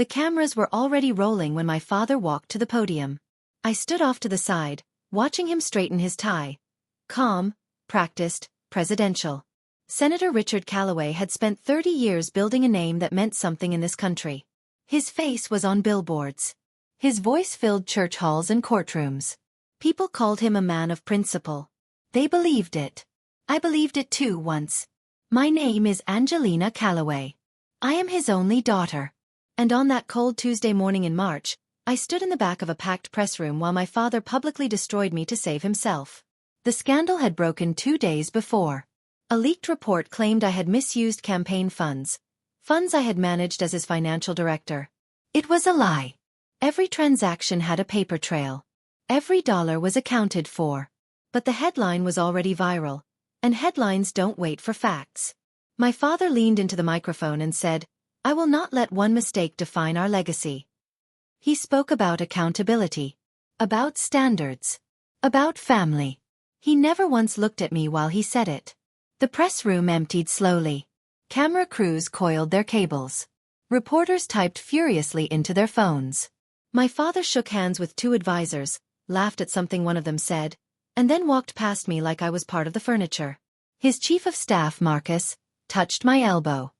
The cameras were already rolling when my father walked to the podium. I stood off to the side, watching him straighten his tie. Calm, practiced, presidential. Senator Richard Callaway had spent 30 years building a name that meant something in this country. His face was on billboards. His voice filled church halls and courtrooms. People called him a man of principle. They believed it. I believed it too once. My name is Angelina Callaway. I am his only daughter. And on that cold Tuesday morning in March, I stood in the back of a packed press room while my father publicly destroyed me to save himself. The scandal had broken 2 days before. A leaked report claimed I had misused campaign funds I had managed as his financial director. It was a lie. Every transaction had a paper trail. Every dollar was accounted for. But the headline was already viral, and headlines don't wait for facts. My father leaned into the microphone and said, "I will not let one mistake define our legacy." He spoke about accountability, about standards, about family. He never once looked at me while he said it. The press room emptied slowly. Camera crews coiled their cables. Reporters typed furiously into their phones. My father shook hands with 2 advisors, laughed at something one of them said, and then walked past me like I was part of the furniture. His chief of staff, Marcus, touched my elbow.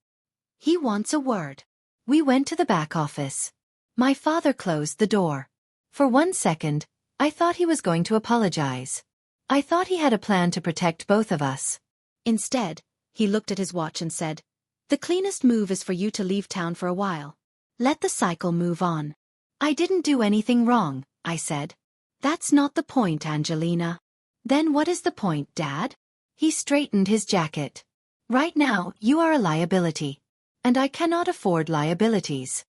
"He wants a word." We went to the back office. My father closed the door. For 1 second, I thought he was going to apologize. I thought he had a plan to protect both of us. Instead, he looked at his watch and said, "The cleanest move is for you to leave town for a while. Let the cycle move on." "I didn't do anything wrong," I said. "That's not the point, Angelina." "Then what is the point, Dad?" He straightened his jacket. "Right now, you are a liability. And I cannot afford liabilities."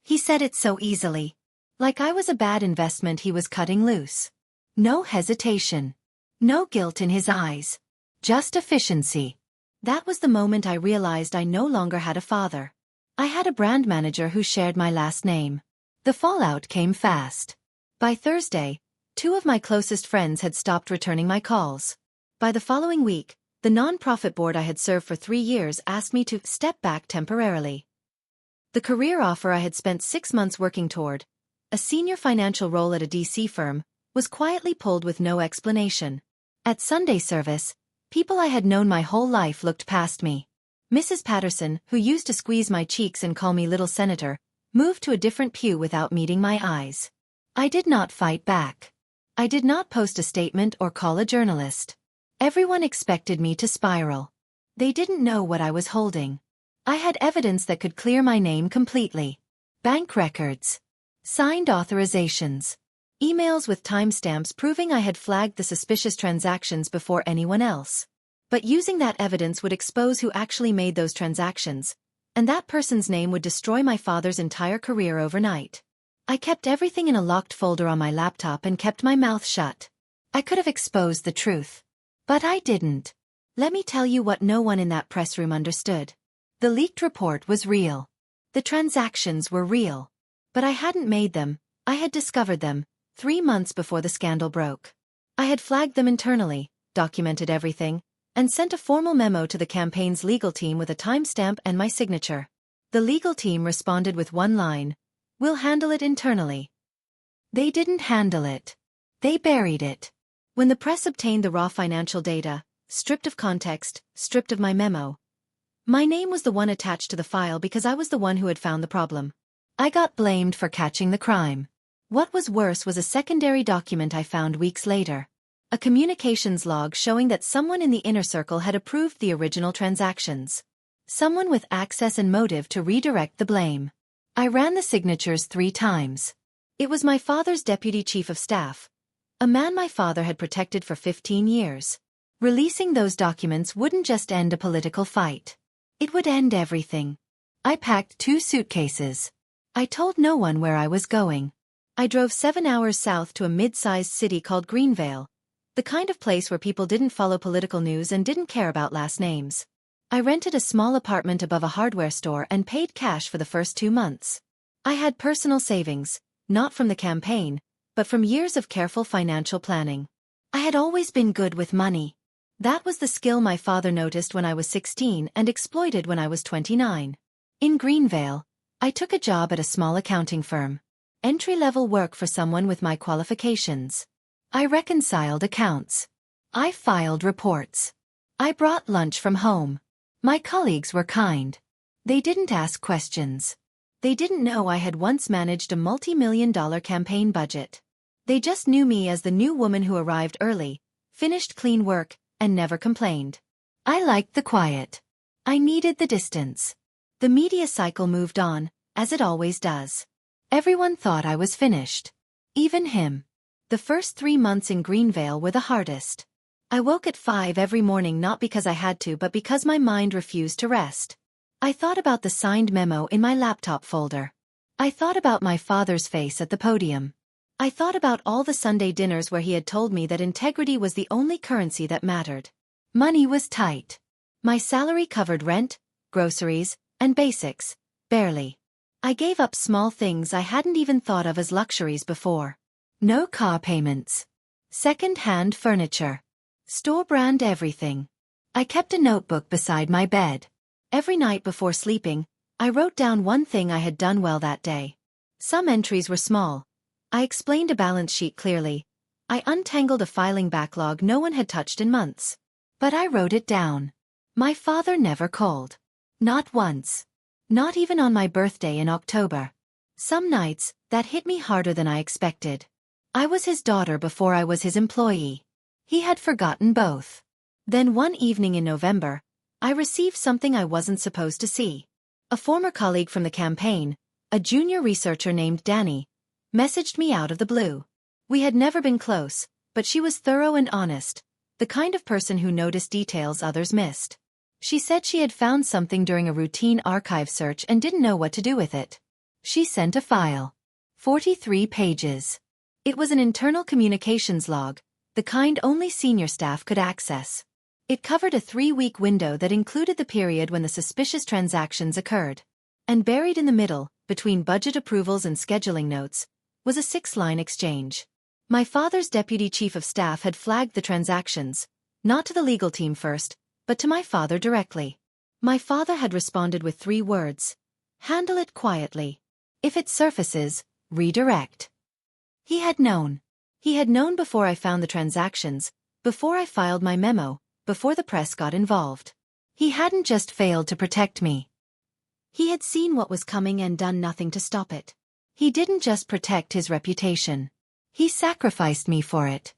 He said it so easily. Like I was a bad investment he was cutting loose. No hesitation. No guilt in his eyes. Just efficiency. That was the moment I realized I no longer had a father. I had a brand manager who shared my last name. The fallout came fast. By Thursday, 2 of my closest friends had stopped returning my calls. By the following week, the nonprofit board I had served for 3 years asked me to step back temporarily. The career offer I had spent 6 months working toward, a senior financial role at a DC firm, was quietly pulled with no explanation. At Sunday service, people I had known my whole life looked past me. Mrs. Patterson, who used to squeeze my cheeks and call me Little Senator, moved to a different pew without meeting my eyes. I did not fight back. I did not post a statement or call a journalist. Everyone expected me to spiral. They didn't know what I was holding. I had evidence that could clear my name completely. Bank records. Signed authorizations. Emails with timestamps proving I had flagged the suspicious transactions before anyone else. But using that evidence would expose who actually made those transactions, and that person's name would destroy my father's entire career overnight. I kept everything in a locked folder on my laptop and kept my mouth shut. I could have exposed the truth. But I didn't. Let me tell you what no one in that press room understood. The leaked report was real. The transactions were real. But I hadn't made them, I had discovered them, 3 months before the scandal broke. I had flagged them internally, documented everything, and sent a formal memo to the campaign's legal team with a timestamp and my signature. The legal team responded with one line, "We'll handle it internally." They didn't handle it. They buried it. When the press obtained the raw financial data, stripped of context, stripped of my memo, my name was the one attached to the file because I was the one who had found the problem. I got blamed for catching the crime. What was worse was a secondary document I found weeks later. A communications log showing that someone in the inner circle had approved the original transactions. Someone with access and motive to redirect the blame. I ran the signatures 3 times. It was my father's deputy chief of staff, a man my father had protected for 15 years. Releasing those documents wouldn't just end a political fight. It would end everything. I packed 2 suitcases. I told no one where I was going. I drove 7 hours south to a mid-sized city called Greenvale, the kind of place where people didn't follow political news and didn't care about last names. I rented a small apartment above a hardware store and paid cash for the first 2 months. I had personal savings, not from the campaign, but from years of careful financial planning. I had always been good with money. That was the skill my father noticed when I was 16 and exploited when I was 29. In Greenvale, I took a job at a small accounting firm. Entry-level work for someone with my qualifications. I reconciled accounts. I filed reports. I brought lunch from home. My colleagues were kind. They didn't ask questions. They didn't know I had once managed a multi-million-dollar campaign budget. They just knew me as the new woman who arrived early, finished clean work, and never complained. I liked the quiet. I needed the distance. The media cycle moved on, as it always does. Everyone thought I was finished. Even him. The first 3 months in Greenvale were the hardest. I woke at 5 every morning not because I had to but because my mind refused to rest. I thought about the signed memo in my laptop folder. I thought about my father's face at the podium. I thought about all the Sunday dinners where he had told me that integrity was the only currency that mattered. Money was tight. My salary covered rent, groceries, and basics, barely. I gave up small things I hadn't even thought of as luxuries before. No car payments. Second-hand furniture. Store-brand everything. I kept a notebook beside my bed. Every night before sleeping, I wrote down one thing I had done well that day. Some entries were small. I explained a balance sheet clearly. I untangled a filing backlog no one had touched in months. But I wrote it down. My father never called. Not once. Not even on my birthday in October. Some nights, that hit me harder than I expected. I was his daughter before I was his employee. He had forgotten both. Then one evening in November, I received something I wasn't supposed to see. A former colleague from the campaign, a junior researcher named Danny, messaged me out of the blue. We had never been close, but she was thorough and honest, the kind of person who noticed details others missed. She said she had found something during a routine archive search and didn't know what to do with it. She sent a file. 43 pages. It was an internal communications log, the kind only senior staff could access. It covered a 3-week window that included the period when the suspicious transactions occurred. And buried in the middle, between budget approvals and scheduling notes, was a 6-line exchange. My father's deputy chief of staff had flagged the transactions, not to the legal team first, but to my father directly. My father had responded with 3 words. Handle it quietly. If it surfaces, redirect. He had known. He had known before I found the transactions, before I filed my memo, before the press got involved. He hadn't just failed to protect me. He had seen what was coming and done nothing to stop it. He didn't just protect his reputation. He sacrificed me for it.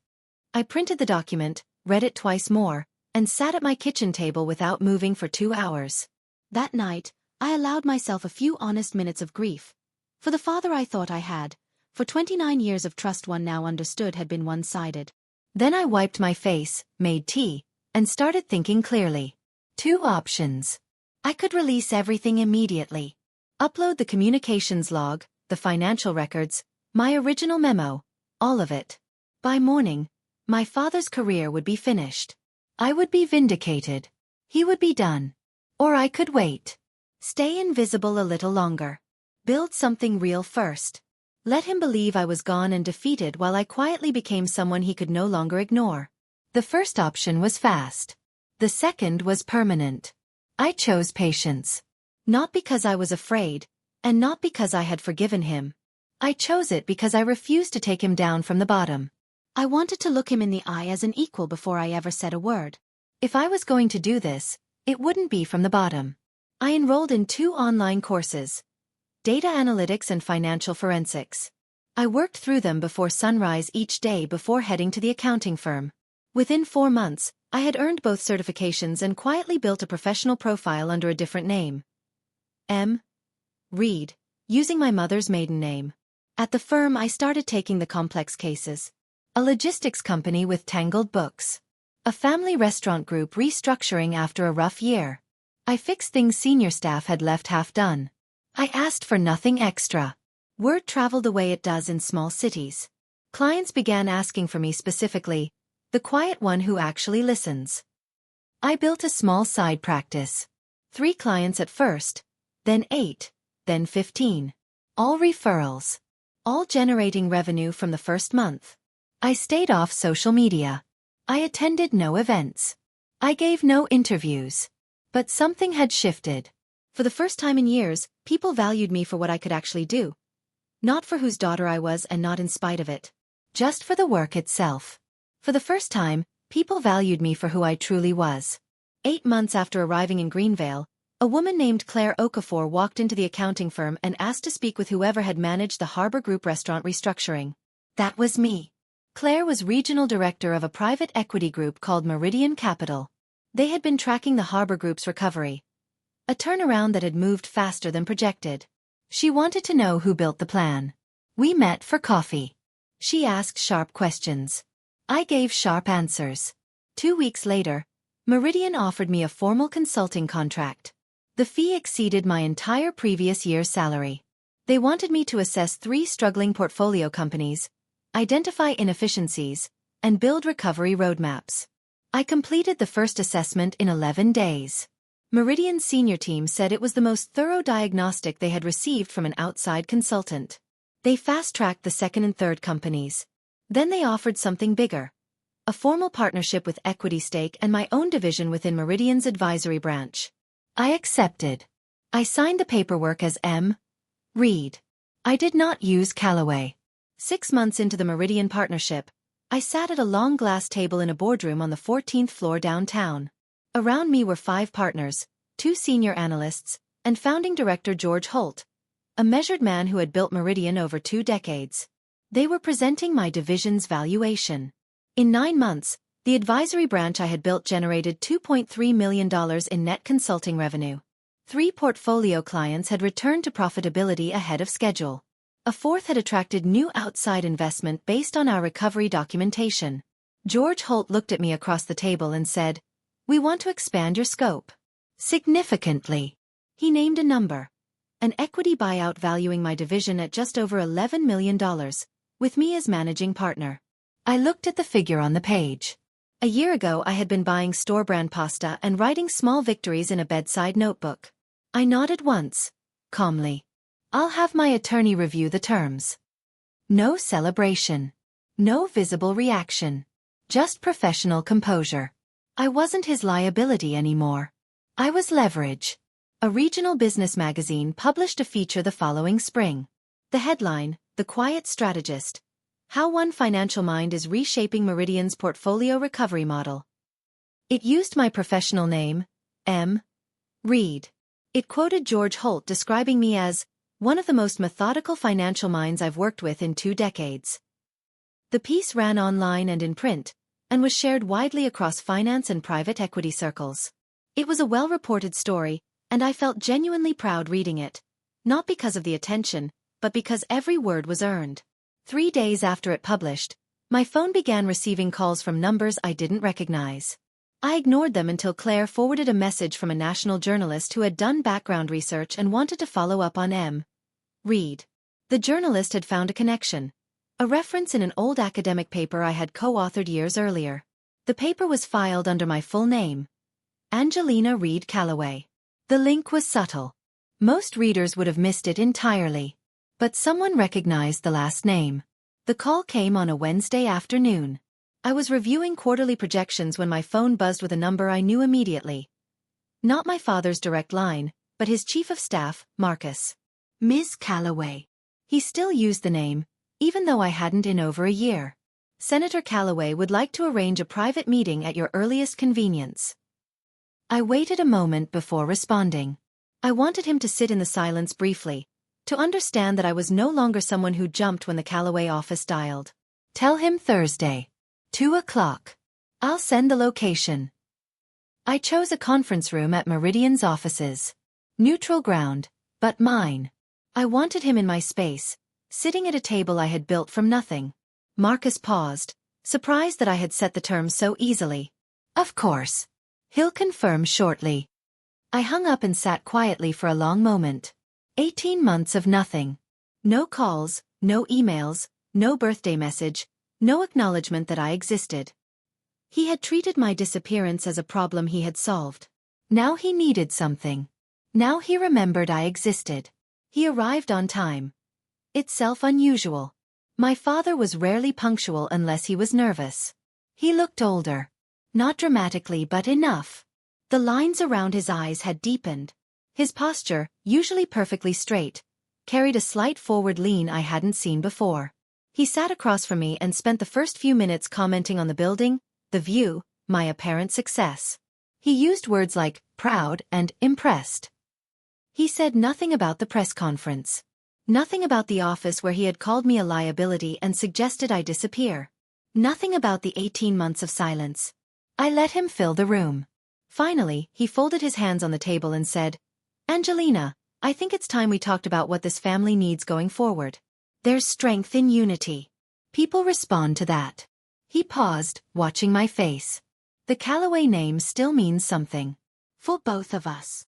I printed the document, read it twice more, and sat at my kitchen table without moving for 2 hours. That night, I allowed myself a few honest minutes of grief. For the father I thought I had, for 29 years of trust one now understood had been one-sided. Then I wiped my face, made tea, and started thinking clearly. 2 options. I could release everything immediately. Upload the communications log, the financial records, my original memo, all of it. By morning, my father's career would be finished. I would be vindicated. He would be done. Or I could wait. Stay invisible a little longer. Build something real first. Let him believe I was gone and defeated while I quietly became someone he could no longer ignore. The first option was fast. The second was permanent. I chose patience. Not because I was afraid, and not because I had forgiven him. I chose it because I refused to take him down from the bottom. I wanted to look him in the eye as an equal before I ever said a word. If I was going to do this, it wouldn't be from the bottom. I enrolled in 2 online courses. Data analytics and financial forensics. I worked through them before sunrise each day before heading to the accounting firm. Within 4 months, I had earned both certifications and quietly built a professional profile under a different name. M. Reed, using my mother's maiden name. At the firm I started taking the complex cases. A logistics company with tangled books. A family restaurant group restructuring after a rough year. I fixed things senior staff had left half done. I asked for nothing extra. Word traveled the way it does in small cities. Clients began asking for me specifically, the quiet one who actually listens. I built a small side practice. 3 clients at first, then 8, then 15. All referrals. All generating revenue from the first month. I stayed off social media. I attended no events. I gave no interviews. But something had shifted. For the first time in years, people valued me for what I could actually do. Not for whose daughter I was and not in spite of it. Just for the work itself. For the first time, people valued me for who I truly was. 8 months after arriving in Greenvale, a woman named Claire Okafor walked into the accounting firm and asked to speak with whoever had managed the Harbor Group restaurant restructuring. That was me. Claire was regional director of a private equity group called Meridian Capital. They had been tracking the Harbor Group's recovery. A turnaround that had moved faster than projected. She wanted to know who built the plan. We met for coffee. She asked sharp questions. I gave sharp answers. 2 weeks later, Meridian offered me a formal consulting contract. The fee exceeded my entire previous year's salary. They wanted me to assess 3 struggling portfolio companies, identify inefficiencies, and build recovery roadmaps. I completed the first assessment in 11 days. Meridian's senior team said it was the most thorough diagnostic they had received from an outside consultant. They fast-tracked the second and third companies. Then they offered something bigger. A formal partnership with equity stake and my own division within Meridian's advisory branch. I accepted. I signed the paperwork as M. Reed. I did not use Callaway. 6 months into the Meridian partnership, I sat at a long glass table in a boardroom on the 14th floor downtown. Around me were 5 partners, 2 senior analysts, and founding director George Holt, a measured man who had built Meridian over 2 decades. They were presenting my division's valuation. In 9 months, the advisory branch I had built generated $2.3 million in net consulting revenue. 3 portfolio clients had returned to profitability ahead of schedule. A 4th had attracted new outside investment based on our recovery documentation. George Holt looked at me across the table and said, "We want to expand your scope. Significantly." He named a number. An equity buyout valuing my division at just over $11 million, with me as managing partner. I looked at the figure on the page. A year ago I had been buying store-brand pasta and writing small victories in a bedside notebook. I nodded once, calmly. I'll have my attorney review the terms. No celebration. No visible reaction. Just professional composure. I wasn't his liability anymore. I was leverage. A regional business magazine published a feature the following spring. The headline, "The Quiet Strategist. How One Financial Mind is Reshaping Meridian's Portfolio Recovery Model." It used my professional name, M. Reed. It quoted George Holt describing me as one of the most methodical financial minds I've worked with in 2 decades. The piece ran online and in print, and was shared widely across finance and private equity circles. It was a well-reported story, and I felt genuinely proud reading it, not because of the attention, but because every word was earned. 3 days after it published, my phone began receiving calls from numbers I didn't recognize. I ignored them until Claire forwarded a message from a national journalist who had done background research and wanted to follow up on M. Reed. The journalist had found a connection, a reference in an old academic paper I had co-authored years earlier. The paper was filed under my full name, Angelina Reed Callaway. The link was subtle. Most readers would have missed it entirely. But someone recognized the last name. The call came on a Wednesday afternoon. I was reviewing quarterly projections when my phone buzzed with a number I knew immediately. Not my father's direct line, but his chief of staff, Marcus. Ms. Callaway. He still used the name, even though I hadn't in over a year. Senator Callaway would like to arrange a private meeting at your earliest convenience. I waited a moment before responding. I wanted him to sit in the silence briefly, to understand that I was no longer someone who jumped when the Callaway office dialed. Tell him Thursday. 2 o'clock. I'll send the location. I chose a conference room at Meridian's offices. Neutral ground, but mine. I wanted him in my space, sitting at a table I had built from nothing. Marcus paused, surprised that I had set the terms so easily. Of course. He'll confirm shortly. I hung up and sat quietly for a long moment. 18 months of nothing. No calls, no emails, no birthday message, no acknowledgement that I existed. He had treated my disappearance as a problem he had solved. Now he needed something. Now he remembered I existed. He arrived on time. Itself unusual. My father was rarely punctual unless he was nervous. He looked older. Not dramatically but enough. The lines around his eyes had deepened. His posture, usually perfectly straight, carried a slight forward lean I hadn't seen before. He sat across from me and spent the first few minutes commenting on the building, the view, my apparent success. He used words like proud and impressed. He said nothing about the press conference. Nothing about the office where he had called me a liability and suggested I disappear. Nothing about the 18 months of silence. I let him fill the room. Finally, he folded his hands on the table and said, "Angelina, I think it's time we talked about what this family needs going forward. There's strength in unity. People respond to that." He paused, watching my face. The Calloway name still means something. For both of us.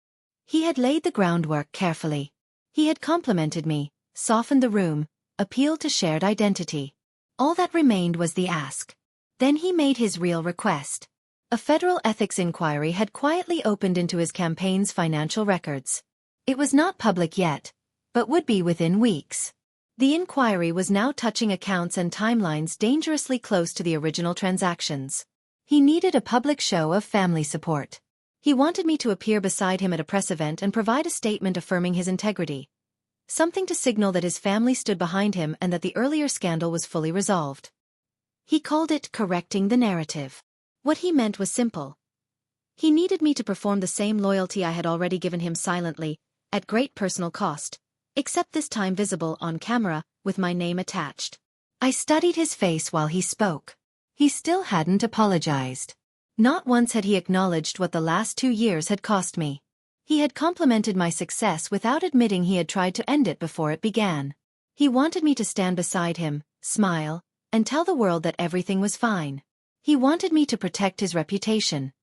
He had laid the groundwork carefully. He had complimented me, softened the room, appealed to shared identity. All that remained was the ask. Then he made his real request. A federal ethics inquiry had quietly opened into his campaign's financial records. It was not public yet, but would be within weeks. The inquiry was now touching accounts and timelines dangerously close to the original transactions. He needed a public show of family support. He wanted me to appear beside him at a press event and provide a statement affirming his integrity. Something to signal that his family stood behind him and that the earlier scandal was fully resolved. He called it correcting the narrative. What he meant was simple. He needed me to perform the same loyalty I had already given him silently, at great personal cost, except this time visible on camera, with my name attached. I studied his face while he spoke. He still hadn't apologized. Not once had he acknowledged what the last 2 years had cost me. He had complimented my success without admitting he had tried to end it before it began. He wanted me to stand beside him, smile, and tell the world that everything was fine. He wanted me to protect his reputation.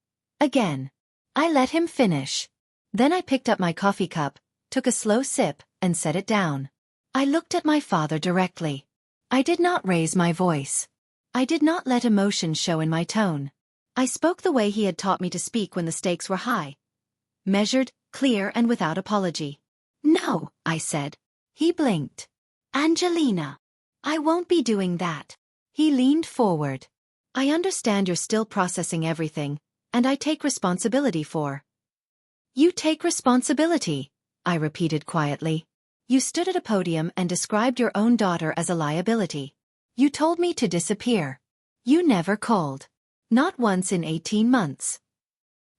Again. I let him finish. Then I picked up my coffee cup, took a slow sip, and set it down. I looked at my father directly. I did not raise my voice. I did not let emotion show in my tone. I spoke the way he had taught me to speak when the stakes were high. Measured, clear, and without apology. "No," I said. He blinked. "Angelina, I won't be doing that." He leaned forward. "I understand you're still processing everything, and I take responsibility for." "You take responsibility," I repeated quietly. "You stood at a podium and described your own daughter as a liability. You told me to disappear. You never called. Not once in 18 months.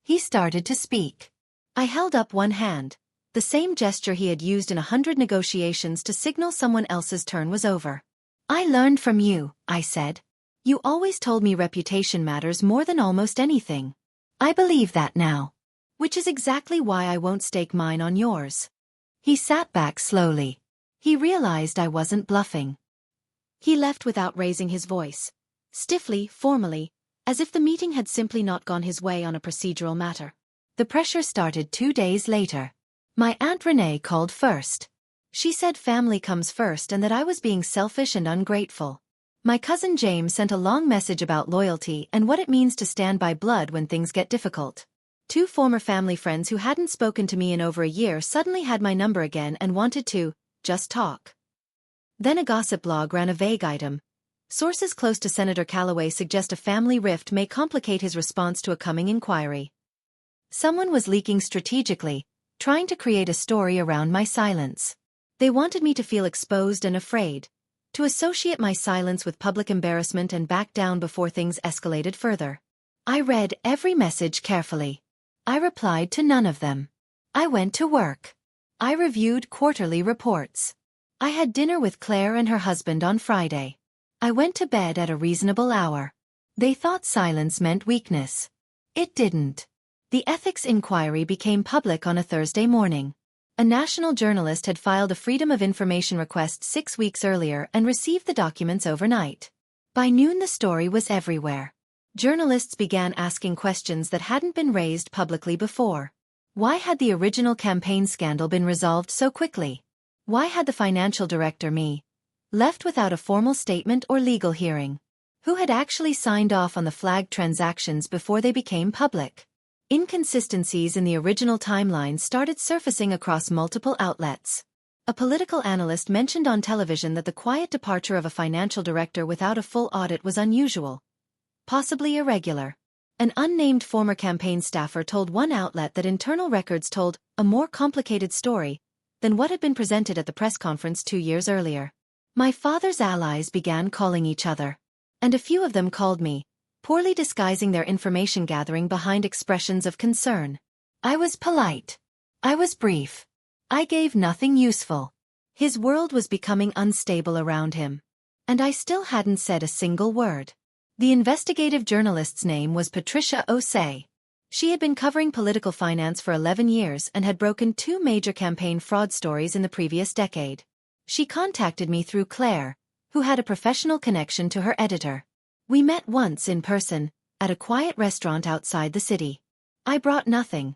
He started to speak. I held up one hand, the same gesture he had used in 100 negotiations to signal someone else's turn was over. "I learned from you," I said. "You always told me reputation matters more than almost anything. I believe that now. Which is exactly why I won't stake mine on yours." He sat back slowly. He realized I wasn't bluffing. He left without raising his voice. Stiffly, formally, as if the meeting had simply not gone his way on a procedural matter. The pressure started 2 days later. My Aunt Renee called first. She said family comes first and that I was being selfish and ungrateful. My cousin James sent a long message about loyalty and what it means to stand by blood when things get difficult. 2 former family friends who hadn't spoken to me in over a year suddenly had my number again and wanted to just talk. Then a gossip blog ran a vague item. Sources close to Senator Calloway suggest a family rift may complicate his response to a coming inquiry. Someone was leaking strategically, trying to create a story around my silence. They wanted me to feel exposed and afraid, to associate my silence with public embarrassment and back down before things escalated further. I read every message carefully. I replied to none of them. I went to work. I reviewed quarterly reports. I had dinner with Claire and her husband on Friday. I went to bed at a reasonable hour. They thought silence meant weakness. It didn't. The ethics inquiry became public on a Thursday morning. A national journalist had filed a Freedom of Information request 6 weeks earlier and received the documents overnight. By noon the story was everywhere. Journalists began asking questions that hadn't been raised publicly before. Why had the original campaign scandal been resolved so quickly? Why had the financial director, me, left without a formal statement or legal hearing? Who had actually signed off on the flagged transactions before they became public? Inconsistencies in the original timeline started surfacing across multiple outlets. A political analyst mentioned on television that the quiet departure of a financial director without a full audit was unusual, possibly irregular. An unnamed former campaign staffer told one outlet that internal records told a more complicated story than what had been presented at the press conference 2 years earlier. My father's allies began calling each other. And a few of them called me, poorly disguising their information gathering behind expressions of concern. I was polite. I was brief. I gave nothing useful. His world was becoming unstable around him. And I still hadn't said a single word. The investigative journalist's name was Patricia O'Say. She had been covering political finance for 11 years and had broken 2 major campaign fraud stories in the previous decade. She contacted me through Claire, who had a professional connection to her editor. We met once in person, at a quiet restaurant outside the city. I brought nothing.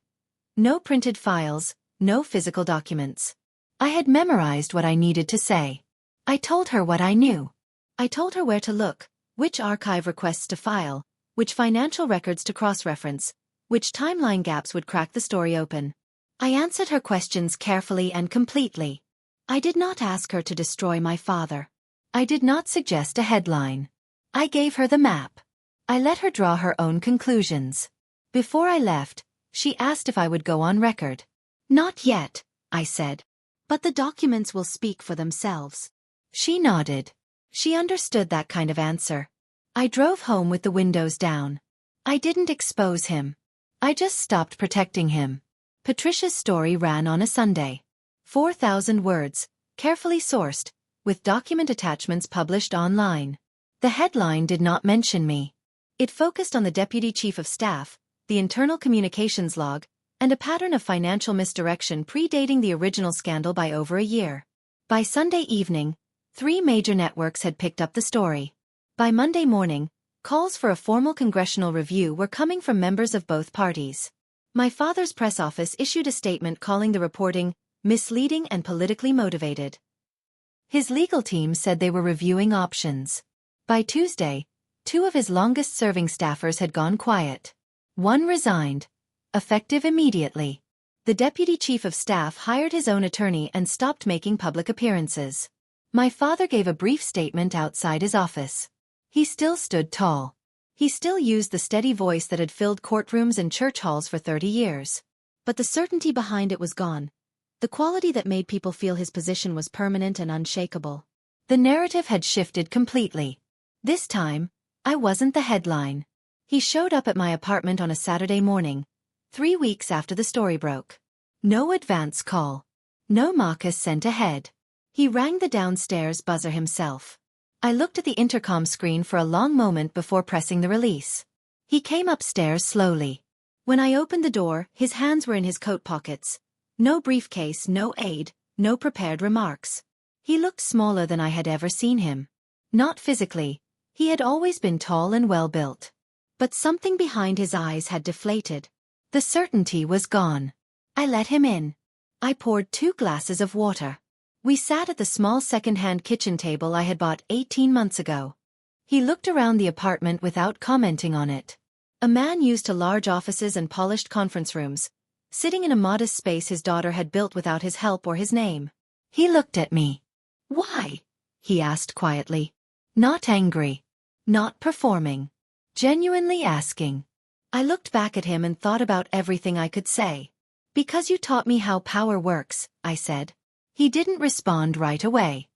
No printed files, no physical documents. I had memorized what I needed to say. I told her what I knew. I told her where to look, which archive requests to file, which financial records to cross-reference, which timeline gaps would crack the story open. I answered her questions carefully and completely. I did not ask her to destroy my father. I did not suggest a headline. I gave her the map. I let her draw her own conclusions. Before I left, she asked if I would go on record. Not yet, I said. But the documents will speak for themselves. She nodded. She understood that kind of answer. I drove home with the windows down. I didn't expose him. I just stopped protecting him. Patricia's story ran on a Sunday. 4,000 words, carefully sourced, with document attachments published online. The headline did not mention me. It focused on the Deputy Chief of Staff, the internal communications log, and a pattern of financial misdirection predating the original scandal by over a year. By Sunday evening, 3 major networks had picked up the story. By Monday morning, calls for a formal congressional review were coming from members of both parties. My father's press office issued a statement calling the reporting misleading and politically motivated. His legal team said they were reviewing options. By Tuesday, 2 of his longest-serving staffers had gone quiet. 1 resigned, effective immediately. The Deputy Chief of Staff hired his own attorney and stopped making public appearances. My father gave a brief statement outside his office. He still stood tall. He still used the steady voice that had filled courtrooms and church halls for 30 years. But the certainty behind it was gone. The quality that made people feel his position was permanent and unshakable. The narrative had shifted completely. This time, I wasn't the headline. He showed up at my apartment on a Saturday morning, 3 weeks after the story broke. No advance call. No Marcus sent ahead. He rang the downstairs buzzer himself. I looked at the intercom screen for a long moment before pressing the release. He came upstairs slowly. When I opened the door, his hands were in his coat pockets. No briefcase, no aid, no prepared remarks. He looked smaller than I had ever seen him. Not physically. He had always been tall and well-built. But something behind his eyes had deflated. The certainty was gone. I let him in. I poured 2 glasses of water. We sat at the small second-hand kitchen table I had bought 18 months ago. He looked around the apartment without commenting on it. A man used to large offices and polished conference rooms, sitting in a modest space his daughter had built without his help or his name. He looked at me. "Why?" he asked quietly. Not angry. Not performing. Genuinely asking. I looked back at him and thought about everything I could say. "Because you taught me how power works," I said. He didn't respond right away.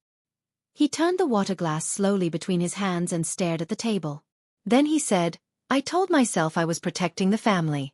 He turned the water glass slowly between his hands and stared at the table. Then he said, "I told myself I was protecting the family."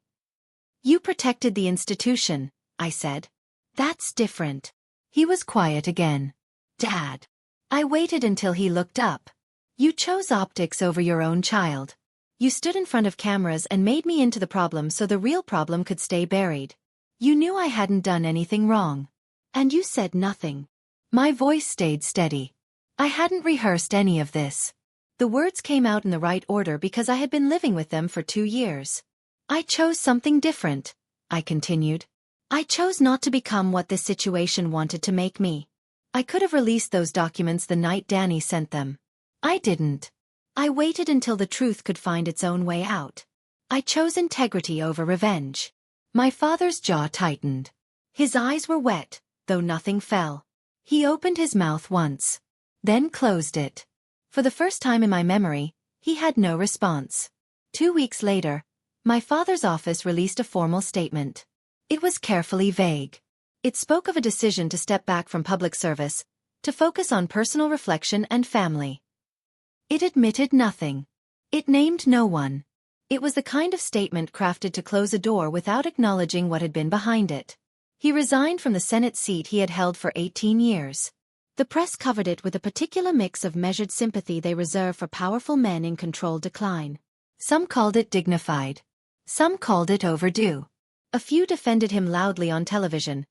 "You protected the institution," I said. "That's different." He was quiet again. "Dad." I waited until he looked up. "You chose optics over your own child. You stood in front of cameras and made me into the problem so the real problem could stay buried. You knew I hadn't done anything wrong. And you said nothing." My voice stayed steady. I hadn't rehearsed any of this. The words came out in the right order because I had been living with them for 2 years. "I chose something different," I continued. "I chose not to become what this situation wanted to make me. I could have released those documents the night Danny sent them. I didn't. I waited until the truth could find its own way out. I chose integrity over revenge." My father's jaw tightened. His eyes were wet, though nothing fell. He opened his mouth once, then closed it. For the first time in my memory, he had no response. 2 weeks later, My father's office released a formal statement. It was carefully vague. It spoke of a decision to step back from public service, to focus on personal reflection and family. It admitted nothing. It named no one. It was the kind of statement crafted to close a door without acknowledging what had been behind it. He resigned from the Senate seat he had held for 18 years. The press covered it with a particular mix of measured sympathy they reserve for powerful men in controlled decline. Some called it dignified. Some called it overdue. A few defended him loudly on television,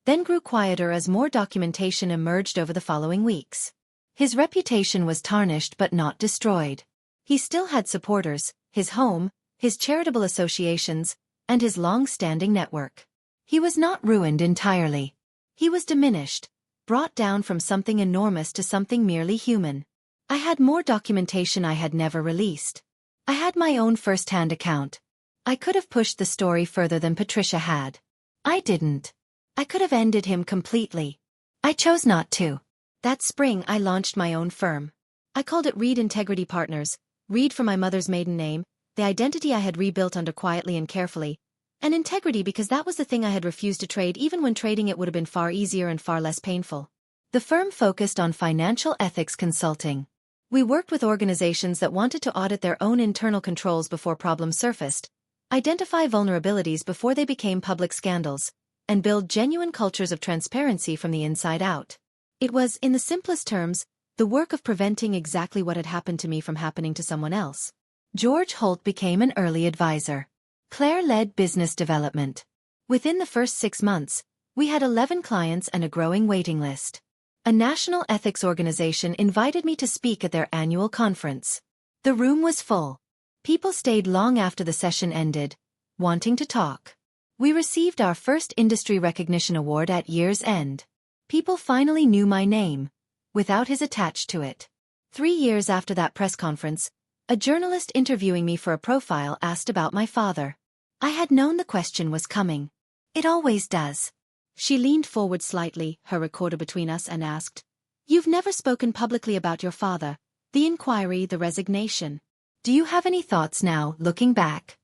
then grew quieter as more documentation emerged over the following weeks. His reputation was tarnished but not destroyed. He still had supporters, his home, his charitable associations, and his long-standing network. He was not ruined entirely. He was diminished, brought down from something enormous to something merely human. I had more documentation I had never released. I had my own first-hand account. I could have pushed the story further than Patricia had. I didn't. I could have ended him completely. I chose not to. That spring I launched my own firm. I called it Reed Integrity Partners, Reed for my mother's maiden name, the identity I had rebuilt under quietly and carefully, and integrity because that was the thing I had refused to trade even when trading it would have been far easier and far less painful. The firm focused on financial ethics consulting. We worked with organizations that wanted to audit their own internal controls before problems surfaced, identify vulnerabilities before they became public scandals, and build genuine cultures of transparency from the inside out. It was, in the simplest terms, the work of preventing exactly what had happened to me from happening to someone else. George Holt became an early advisor. Claire led business development. Within the first 6 months, we had 11 clients and a growing waiting list. A national ethics organization invited me to speak at their annual conference. The room was full. People stayed long after the session ended, wanting to talk. We received our first industry recognition award at year's end. People finally knew my name, without his attached to it. 3 years after that press conference, a journalist interviewing me for a profile asked about my father. I had known the question was coming. It always does. She leaned forward slightly, her recorder between us, and asked, "You've never spoken publicly about your father, the inquiry, the resignation. Do you have any thoughts now, looking back?"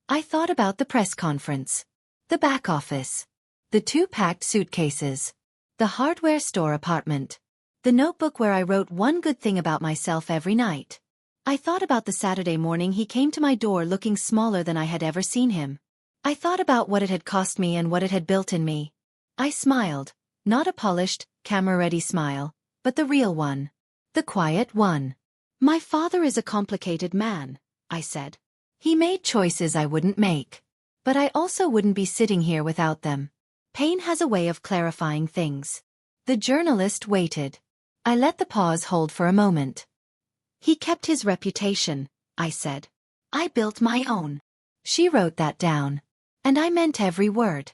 I thought about the press conference, the back office, the 2 packed suitcases, the hardware store apartment, the notebook where I wrote one good thing about myself every night. I thought about the Saturday morning he came to my door looking smaller than I had ever seen him. I thought about what it had cost me and what it had built in me. I smiled, not a polished, camera-ready smile, but the real one. The quiet one. "My father is a complicated man," I said. "He made choices I wouldn't make. But I also wouldn't be sitting here without them. Pain has a way of clarifying things." The journalist waited. I let the pause hold for a moment. "He kept his reputation," I said. "I built my own." She wrote that down. And I meant every word.